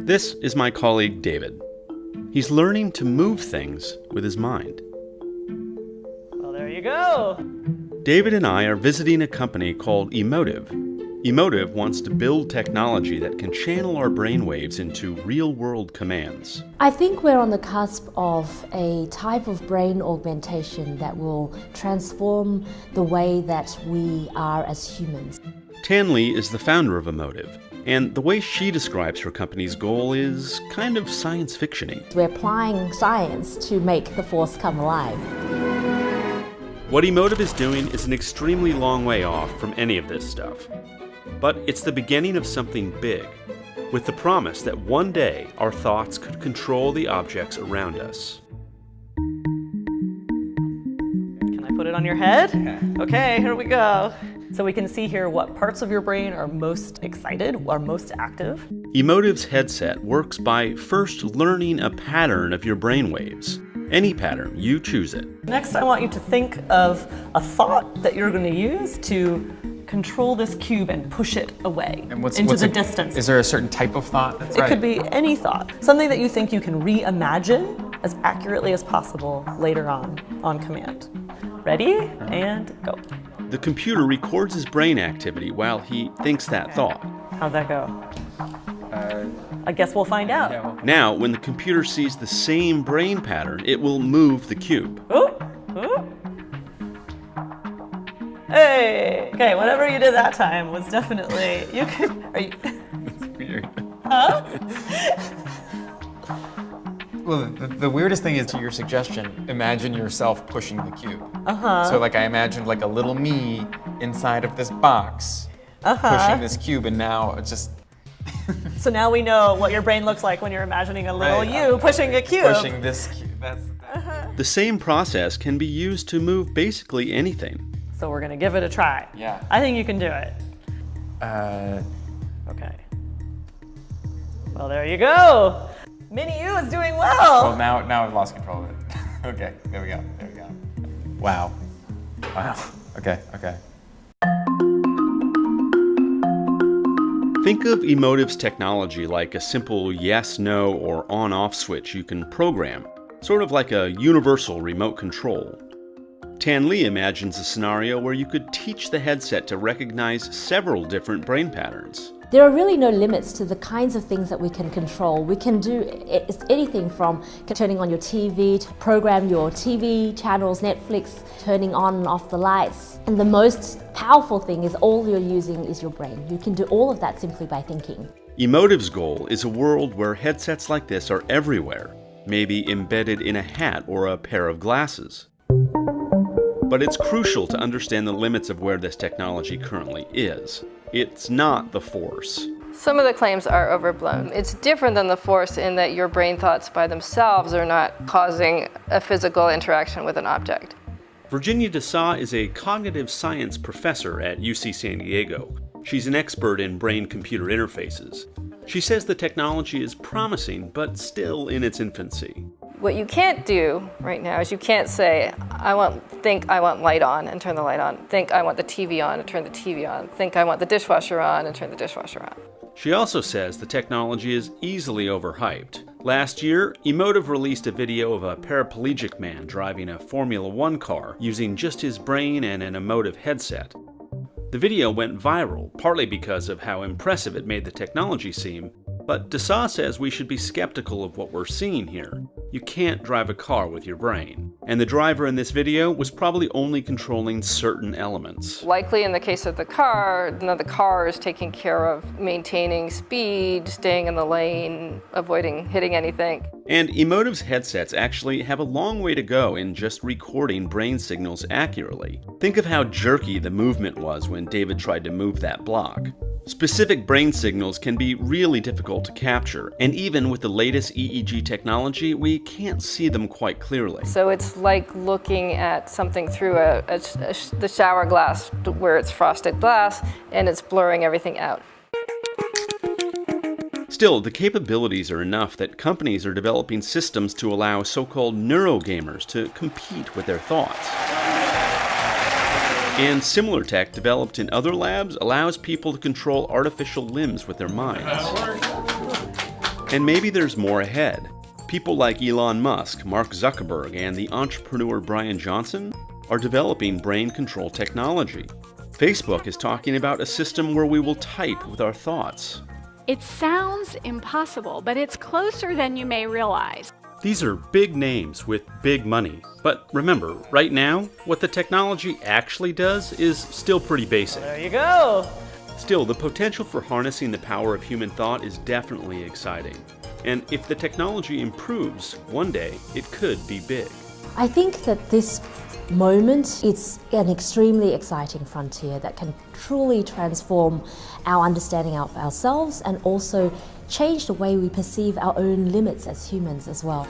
This is my colleague David. He's learning to move things with his mind. Well, there you go. David and I are visiting a company called Emotiv. Emotiv wants to build technology that can channel our brainwaves into real-world commands. I think we're on the cusp of a type of brain augmentation that will transform the way that we are as humans. Tan Lee is the founder of Emotiv, and the way she describes her company's goal is kind of science fiction-y. We're applying science to make the force come alive. What Emotiv is doing is an extremely long way off from any of this stuff. But it's the beginning of something big, with the promise that one day our thoughts could control the objects around us. Can I put it on your head? Yeah. Okay, here we go. So we can see here what parts of your brain are most excited, are most active. Emotiv's headset works by first learning a pattern of your brainwaves. Any pattern, you choose it. Next, I want you to think of a thought that you're going to use to control this cube and push it away into the distance. Is there a certain type of thought? It could be any thought. Something that you think you can reimagine as accurately as possible later on command. Ready? And go. The computer records his brain activity while he thinks that thought. How'd that go? I guess we'll find out. Yeah, well. Now, when the computer sees the same brain pattern, it will move the cube. Ooh, ooh. Hey! Okay, whatever you did that time was definitely, you could, are you? That's weird. Huh? Well, the weirdest thing is, to your suggestion, imagine yourself pushing the cube. Uh-huh. So like I imagined like a little me inside of this box pushing this cube, and now it's just... So now we know what your brain looks like when you're imagining a little you pushing a cube. Pushing this cube, that's... The same process can be used to move basically anything. So we're gonna give it a try. Yeah. I think you can do it. Okay. Well, there you go. Mini you is doing well. Well, now I've lost control of it. Okay, there we go. Wow. Okay. Think of Emotiv's technology like a simple yes, no, or on-off switch you can program, sort of like a universal remote control. Tan Lee imagines a scenario where you could teach the headset to recognize several different brain patterns. There are really no limits to the kinds of things that we can control. We can do anything from turning on your TV, to program your TV channels, Netflix, turning on and off the lights. And the most powerful thing is all you're using is your brain. You can do all of that simply by thinking. Emotiv's goal is a world where headsets like this are everywhere, maybe embedded in a hat or a pair of glasses. But it's crucial to understand the limits of where this technology currently is. It's not the force. Some of the claims are overblown. It's different than the force in that your brain thoughts by themselves are not causing a physical interaction with an object. Virginia DeSaw is a cognitive science professor at UC San Diego. She's an expert in brain-computer interfaces. She says the technology is promising, but still in its infancy. What you can't do right now is you can't say, think I want light on and turn the light on. Think I want the TV on and turn the TV on. Think I want the dishwasher on and turn the dishwasher on. She also says the technology is easily overhyped. Last year, Emotiv released a video of a paraplegic man driving a Formula One car using just his brain and an Emotiv headset. The video went viral, partly because of how impressive it made the technology seem, but DeSaw says we should be skeptical of what we're seeing here. You can't drive a car with your brain. And the driver in this video was probably only controlling certain elements. Likely in the case of the car is taking care of maintaining speed, staying in the lane, avoiding hitting anything. And Emotiv's headsets actually have a long way to go in just recording brain signals accurately. Think of how jerky the movement was when David tried to move that block. Specific brain signals can be really difficult to capture, and even with the latest EEG technology, we can't see them quite clearly. So it's like looking at something through the shower glass where it's frosted glass, and it's blurring everything out. Still, the capabilities are enough that companies are developing systems to allow so-called neurogamers to compete with their thoughts. And similar tech developed in other labs allows people to control artificial limbs with their minds. And maybe there's more ahead. People like Elon Musk, Mark Zuckerberg, and the entrepreneur Brian Johnson are developing brain control technology. Facebook is talking about a system where we will type with our thoughts. It sounds impossible, but it's closer than you may realize. These are big names with big money. But remember, right now, what the technology actually does is still pretty basic. There you go. Still, the potential for harnessing the power of human thought is definitely exciting. And if the technology improves, one day it could be big. I think that this moment is an extremely exciting frontier that can truly transform our understanding of ourselves and also change the way we perceive our own limits as humans as well.